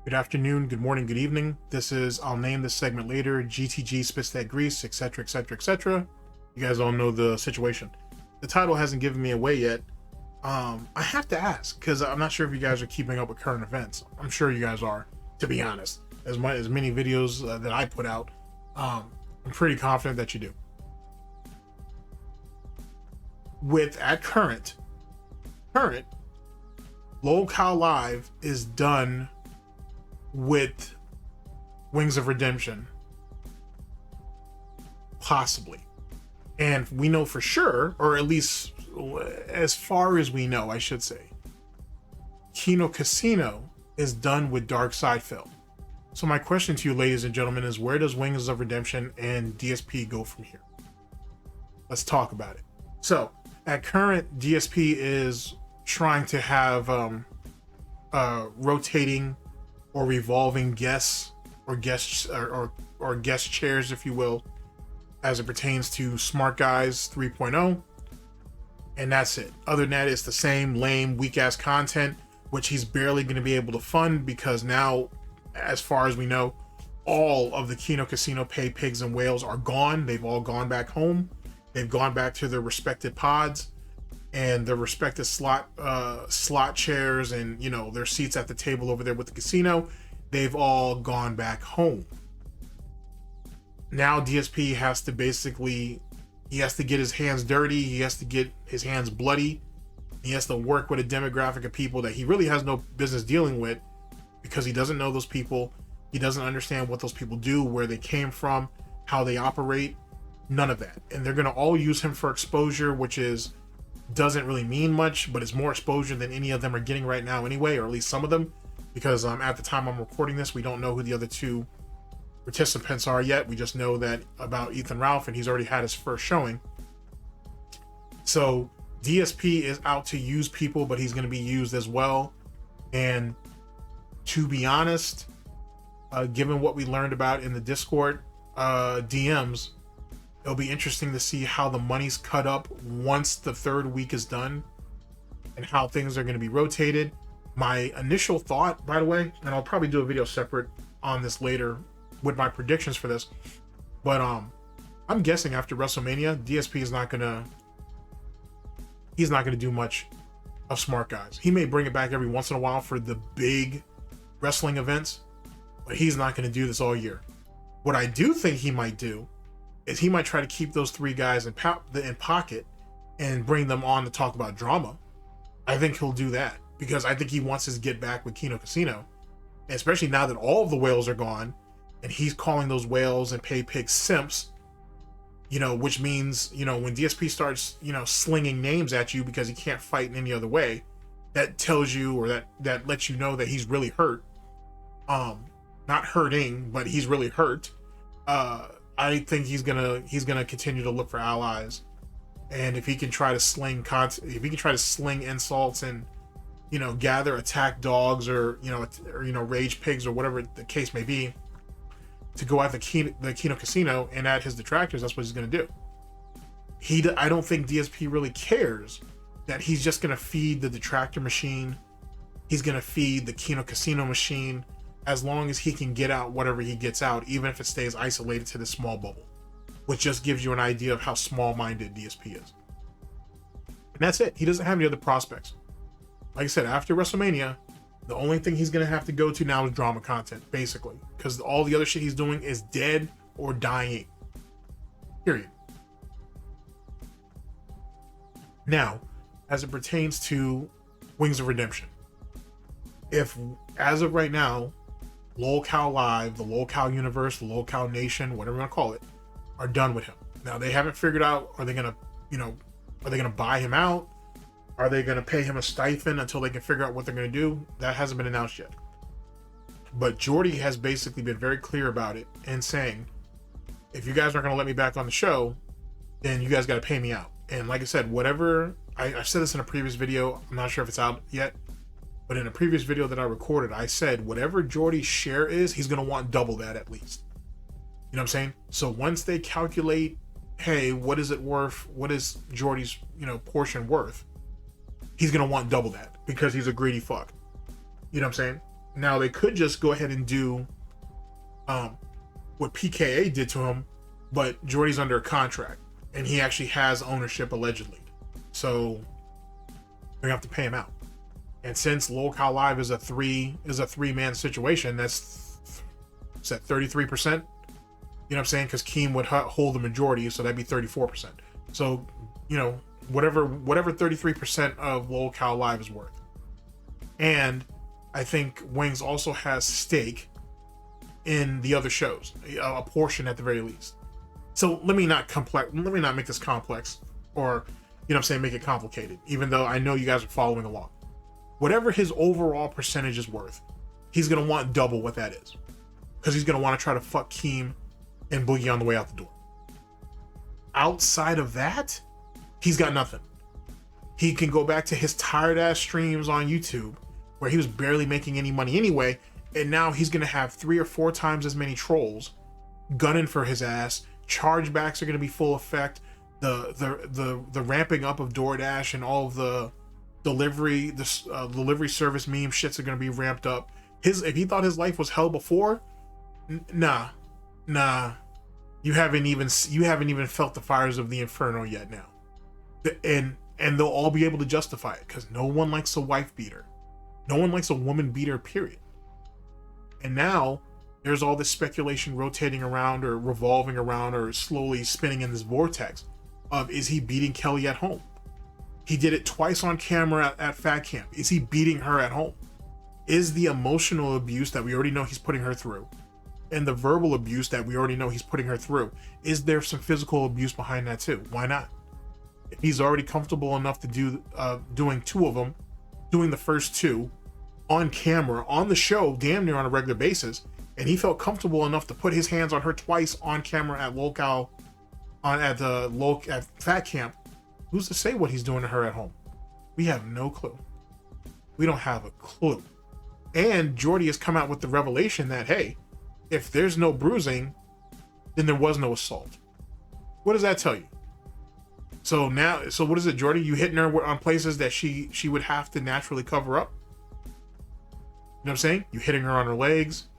Good afternoon, good morning, good evening. This is, I'll name this segment later, GTG spits that grease, etc, etc, etc. You guys all know the situation. The title hasn't given me away yet. I have to ask, because I'm not sure if you guys are keeping up with current events. I'm sure you guys are, to be honest. As many videos that I put out, I'm pretty confident that you do. At current, Lol Cow Live is done with Wings of Redemption, possibly, and we know for sure, or at least as far as we know, I should say, Kino Casino is done with Dark Side Film. So my question to you, ladies and gentlemen, is where does Wings of Redemption and DSP go from here? Let's talk about it. So at current, DSP is trying to have rotating or revolving guests or guest chairs, if you will, as it pertains to Smart Guys 3.0. And that's it. Other than that, it's the same lame, weak ass content, which he's barely going to be able to fund because now, as far as we know, all of the Kino Casino pay pigs and whales are gone. They've all gone back home. They've gone back to their respected pods and their respective slot chairs and, you know, their seats at the table over there with the casino. They've all gone back home. Now DSP has to get his hands dirty. He has to get his hands bloody. He has to work with a demographic of people that he really has no business dealing with because he doesn't know those people. He doesn't understand what those people do, where they came from, how they operate, none of that. And they're going to all use him for exposure, which doesn't really mean much, but it's more exposure than any of them are getting right now anyway, or at least some of them, because at the time I'm recording this, we don't know who the other two participants are yet. We just know that about Ethan Ralph, and he's already had his first showing. So DSP is out to use people, but he's going to be used as well. And to be honest, given what we learned about in the Discord DMs, it'll be interesting to see how the money's cut up once the third week is done and how things are going to be rotated. My initial thought, by the way, and I'll probably do a video separate on this later with my predictions for this, but I'm guessing after WrestleMania, DSP is not gonna do much of Smart Guys. He may bring it back every once in a while for the big wrestling events, but he's not going to do this all year. What I do think he might do is he might try to keep those three guys in pocket and bring them on to talk about drama. I think he'll do that because I think he wants his get back with Kino Casino, and especially now that all of the whales are gone and he's calling those whales and pay pigs simps, you know, which means, you know, when DSP starts, you know, slinging names at you because he can't fight in any other way, that tells you, or that lets you know that he's really hurt. Not hurting, but he's really hurt. I think he's gonna continue to look for allies, and if he can try to sling insults and, you know, gather attack dogs or rage pigs or whatever the case may be to go at the Kino Casino and at his detractors, that's what he's gonna do. I don't think DSP really cares that he's just gonna feed the detractor machine. He's gonna feed the Kino Casino machine, as long as he can get out whatever he gets out, even if it stays isolated to this small bubble, which just gives you an idea of how small-minded DSP is. And that's it. He doesn't have any other prospects. Like I said, after WrestleMania, the only thing he's going to have to go to now is drama content, basically, because all the other shit he's doing is dead or dying. Period. Now, as it pertains to Wings of Redemption, if, as of right now, Lol Cow Live, the Lol Cow universe, the Lol Cow Nation, whatever you want to call it, are done with him. Now they haven't figured out, are they gonna buy him out? Are they gonna pay him a stipend until they can figure out what they're gonna do? That hasn't been announced yet. But Jordy has basically been very clear about it and saying, if you guys aren't gonna let me back on the show, then you guys gotta pay me out. And like I said, whatever, I said this in a previous video, I'm not sure if it's out yet, but in a previous video that I recorded, I said whatever Jordy's share is, he's going to want double that at least. You know what I'm saying? So once they calculate, hey, what is it worth? What is Jordy's, portion worth? He's going to want double that because he's a greedy fuck. You know what I'm saying? Now they could just go ahead and do what PKA did to him, but Jordy's under a contract and he actually has ownership allegedly, so they're gonna have to pay him out. And since LOL Live is a three-man situation, that's 33%. You know what I'm saying? Because Keem would hold the majority, so that'd be 34%. So, you know, whatever 33% of LOL Live is worth. And I think Wings also has stake in the other shows, a portion at the very least. So let me not make this complex, or, you know what I'm saying, make it complicated, even though I know you guys are following along. Whatever his overall percentage is worth, he's gonna want double what that is, because he's gonna want to try to fuck Keem and Boogie on the way out the door. Outside of that, he's got nothing. He can go back to his tired ass streams on YouTube where he was barely making any money anyway, and now he's gonna have 3 or 4 times as many trolls gunning for his ass. Chargebacks are gonna be full effect. The ramping up of DoorDash and all of the delivery service meme shits are gonna be ramped up. If he thought his life was hell before, nah, you haven't even felt the fires of the inferno yet now, and they'll all be able to justify it because no one likes a wife beater, no one likes a woman beater, period. And now there's all this speculation rotating around or revolving around or slowly spinning in this vortex of, is he beating Kelly at home? He did it twice on camera at Fat Camp. Is he beating her at home? Is the emotional abuse that we already know he's putting her through, and the verbal abuse that we already know he's putting her through, is there some physical abuse behind that too? Why not? If he's already comfortable enough to do doing 2 of them, doing the first 2 on camera, on the show, damn near on a regular basis, and he felt comfortable enough to put his hands on her twice on camera at Fat Camp, who's to say what he's doing to her at home? We have no clue. We don't have a clue. And Jordy has come out with the revelation that, hey, if there's no bruising, then there was no assault. What does that tell you? So what is it, Jordy? You hitting her on places that she would have to naturally cover up? You know what I'm saying? You hitting her on her legs,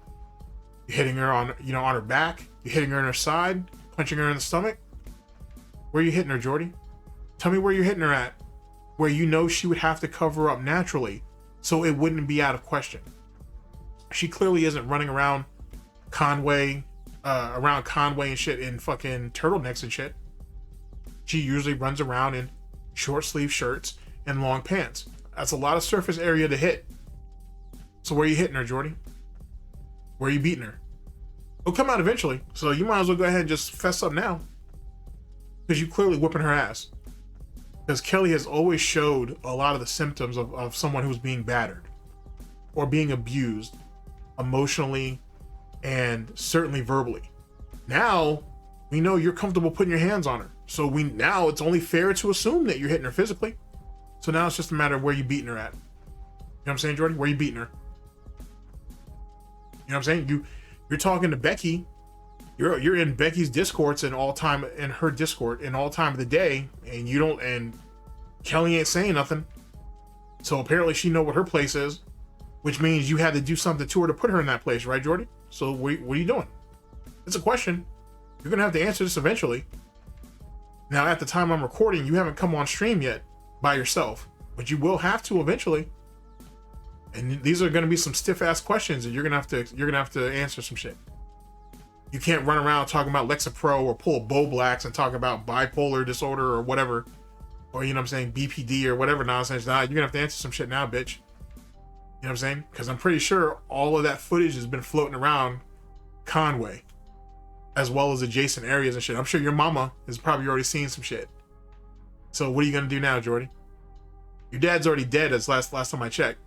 you hitting her on her back, you hitting her in her side, punching her in the stomach. Where are you hitting her, Jordy? Tell me where you're hitting her at, where you know she would have to cover up naturally, so it wouldn't be out of question. She clearly isn't running around Conway and shit in fucking turtlenecks and shit. She usually runs around in short sleeve shirts and long pants. That's a lot of surface area to hit. So where are you hitting her, Jordy? Where are you beating her? It'll come out eventually, so you might as well go ahead and just fess up now, because you clearly whipping her ass. Because Kelly has always showed a lot of the symptoms of someone who's being battered or being abused emotionally and certainly verbally. Now we know you're comfortable putting your hands on her, so now it's only fair to assume that you're hitting her physically. So now it's just a matter of where you beating her at. You know what I'm saying, Jordy? Where you beating her? You know what I'm saying? You're talking to Becky. You're in Becky's discords in her Discord in all time of the day, and Kelly ain't saying nothing. So apparently she know what her place is, which means you had to do something to her to put her in that place, right, Jordy? So what are you doing? It's a question. You're gonna have to answer this eventually. Now, at the time I'm recording, you haven't come on stream yet by yourself, but you will have to eventually. And these are going to be some stiff ass questions, and you're gonna have to answer some shit. You can't run around talking about Lexapro or pull Bo Blacks and talk about bipolar disorder or whatever, or, you know what I'm saying, BPD or whatever nonsense. Nah, you're gonna have to answer some shit now, bitch. You know what I'm saying? Because I'm pretty sure all of that footage has been floating around Conway, as well as adjacent areas and shit. I'm sure your mama has probably already seen some shit. So what are you gonna do now, Jordy? Your dad's already dead, as last time I checked.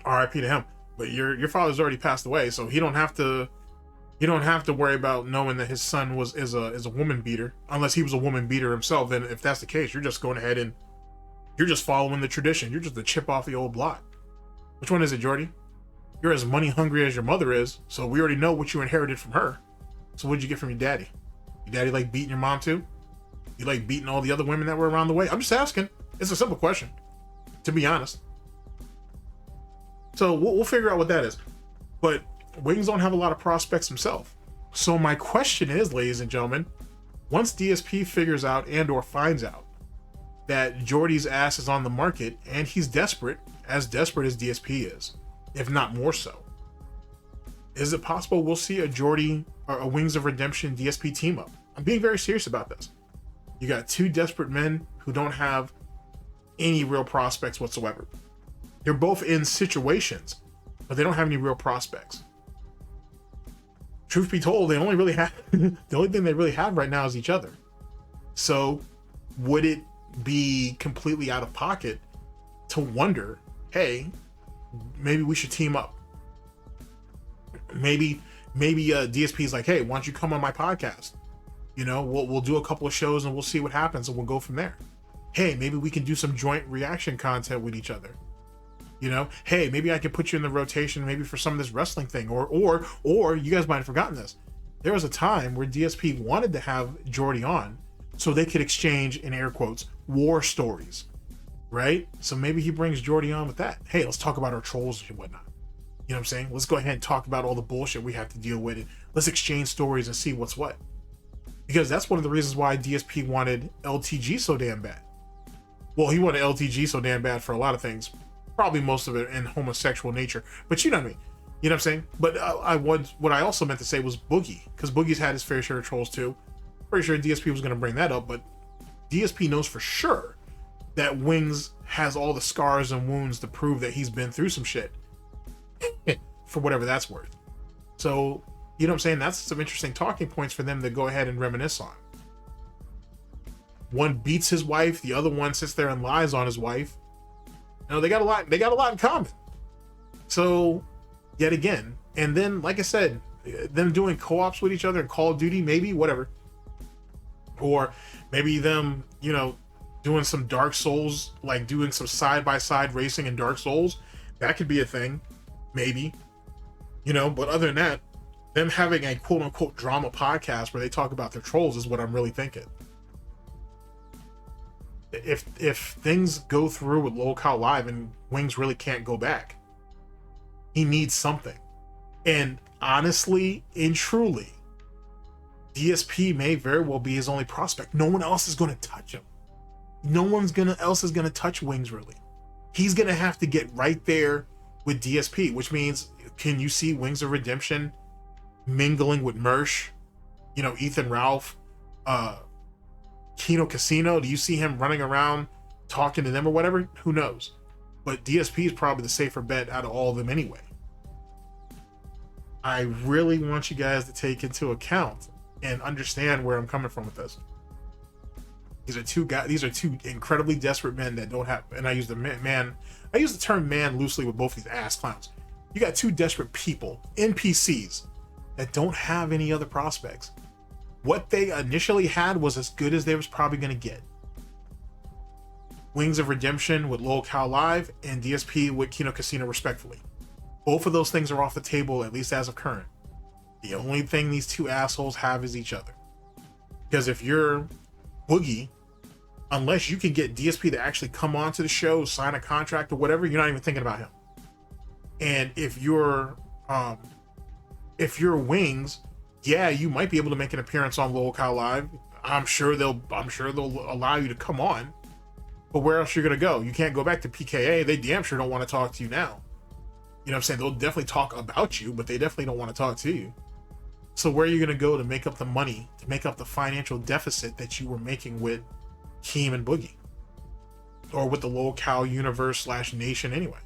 R.I.P. to him. But your father's already passed away, so he don't have to worry about knowing that his son is a woman beater, unless he was a woman beater himself. Then if that's the case, you're just going ahead and you're just following the tradition. You're just a chip off the old block. Which one is it, Jordy? You're as money hungry as your mother is, so we already know what you inherited from her. So what did you get from your daddy? Your daddy like beating your mom too? You like beating all the other women that were around the way? I'm just asking. It's a simple question, to be honest. So we'll figure out what that is. But Wings don't have a lot of prospects himself. So my question is, ladies and gentlemen, once DSP figures out and or finds out that Jordy's ass is on the market and he's desperate as DSP is, if not more so, is it possible we'll see a Jordy or a Wings of Redemption DSP team up? I'm being very serious about this. You got two desperate men who don't have any real prospects whatsoever. They're both in situations, but they don't have any real prospects. Truth be told, they only really have the only thing they really have right now is each other. So would it be completely out of pocket to wonder, hey, maybe we should team up? Maybe DSP is like, hey, why don't you come on my podcast? You know, we'll do a couple of shows and we'll see what happens and we'll go from there. Hey, maybe we can do some joint reaction content with each other. You know, hey, maybe I can put you in the rotation maybe for some of this wrestling thing, or you guys might have forgotten this. There was a time where DSP wanted to have Jordy on so they could exchange, in air quotes, war stories, right? So maybe he brings Jordy on with that. Hey, let's talk about our trolls and whatnot. You know what I'm saying? Let's go ahead and talk about all the bullshit we have to deal with, and let's exchange stories and see what's what. Because that's one of the reasons why DSP wanted LTG so damn bad. Well, he wanted LTG so damn bad for a lot of things. Probably most of it in homosexual nature, but you know what I mean. You know what I'm saying? But what I also meant to say was Boogie, because Boogie's had his fair share of trolls too. Pretty sure DSP was going to bring that up, but DSP knows for sure that Wings has all the scars and wounds to prove that he's been through some shit, for whatever that's worth. So, you know what I'm saying? That's some interesting talking points for them to go ahead and reminisce on. One beats his wife, the other one sits there and lies on his wife. You know, they got a lot in common. So, yet again, and then, like I said, them doing co-ops with each other in Call of Duty, maybe, whatever. Or maybe them, you know, doing some Dark Souls, like doing some side-by-side racing in Dark Souls. That could be a thing, maybe. You know, but other than that, them having a quote-unquote drama podcast where they talk about their trolls is what I'm really thinking. If things go through with Lol Cow Live and Wings really can't go back, he needs something. And honestly and truly, DSP may very well be his only prospect. No one else is going to touch him. No one's else is going to touch Wings, really. He's going to have to get right there with DSP, which means, can you see Wings of Redemption mingling with Mersh, you know, Ethan Ralph, Kino Casino? Do you see him running around talking to them or whatever? Who knows? But DSP is probably the safer bet out of all of them anyway. I really want you guys to take into account and understand where I'm coming from with this. These are two incredibly desperate men that don't have, and I use the term man loosely with both these ass clowns. You got two desperate people, NPCs, that don't have any other prospects. What they initially had was as good as they was probably going to get. Wings of Redemption with Lol Cow Live and DSP with Kino Casino, respectfully. Both of those things are off the table, at least as of current. The only thing these two assholes have is each other. Because if you're Boogie, unless you can get DSP to actually come onto the show, sign a contract or whatever, you're not even thinking about him. And if you're Wings, yeah, you might be able to make an appearance on Lol Cow Live. I'm sure they'll allow you to come on. But where else you're gonna go? You can't go back to PKA. They damn sure don't want to talk to you now. You know what I'm saying? They'll definitely talk about you, but they definitely don't want to talk to you. So where are you gonna go to make up the money, to make up the financial deficit that you were making with Keem and Boogie? Or with the Lol Cow universe / nation anyway?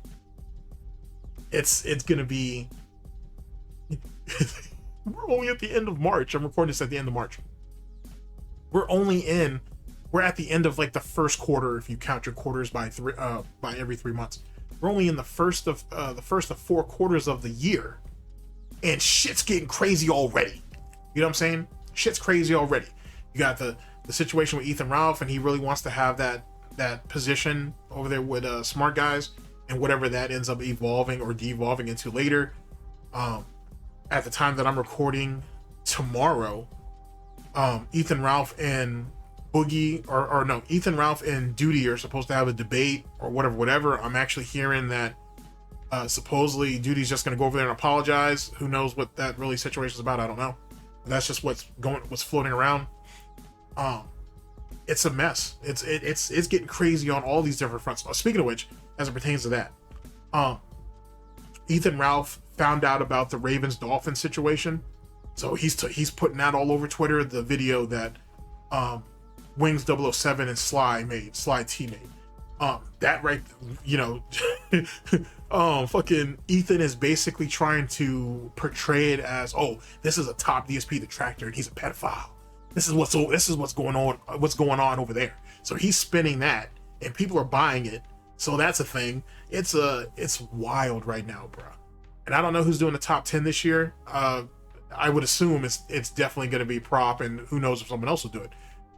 It's gonna be we're only at the end of March. I'm recording this at the end of March. We're at the end of like the first quarter if you count your quarters by every 3 months. We're only in the first of 4 quarters of the year, and shit's getting crazy already. You know what I'm saying? Shit's crazy already. You got the situation with Ethan Ralph, and he really wants to have that position over there with Smart Guys, and whatever that ends up evolving or devolving into later. At the time that I'm recording tomorrow, Ethan Ralph and Boogie, or no, Ethan Ralph and Duty are supposed to have a debate or whatever. I'm actually hearing that Supposedly, Duty's just gonna go over there and apologize. Who knows what that really situation's about? I don't know. But that's just what's floating around. It's a mess. It's getting crazy on all these different fronts. Speaking of which, as it pertains to that, Ethan Ralph found out about the Ravens Dolphins situation, so he's putting that all over Twitter. The video that Wings 007 and Sly T made. That right, you know, fucking Ethan is basically trying to portray it as, oh, this is a top DSP detractor and he's a pedophile. This is what's going on over there. So he's spinning that, and people are buying it. So that's a thing. It's wild right now, bro. And I don't know who's doing the top 10 this year. I would assume it's definitely going to be Prop, and who knows if someone else will do it.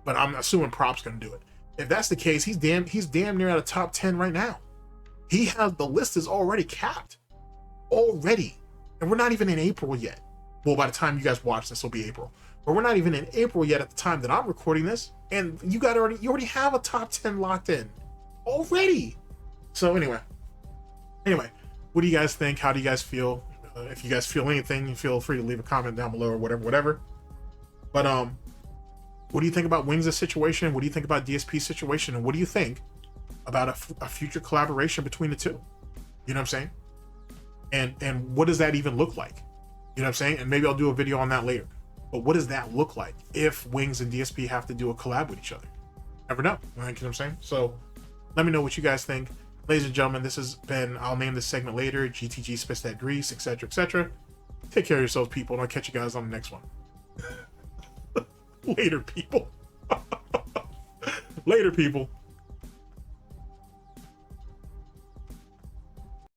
But I'm assuming Prop's going to do it. If that's the case, he's damn near at a top 10 right now. The list is already capped. Already. And we're not even in April yet. Well, by the time you guys watch this, it'll be April. But we're not even in April yet at the time that I'm recording this. And you already have a top 10 locked in. Already. So anyway, what do you guys think? How do you guys feel? If you guys feel anything, feel free to leave a comment down below or whatever. But what do you think about Wings' situation? What do you think about DSP's situation? And what do you think about a future collaboration between the two? You know what I'm saying? And what does that even look like? You know what I'm saying? And maybe I'll do a video on that later. But what does that look like if Wings and DSP have to do a collab with each other? Never know. You know what I'm saying? So let me know what you guys think. Ladies and gentlemen, this has been, I'll name this segment later, GTG, Spits That Grease, etc., etc. Take care of yourselves, people, and I'll catch you guys on the next one. Later, people. Later, people.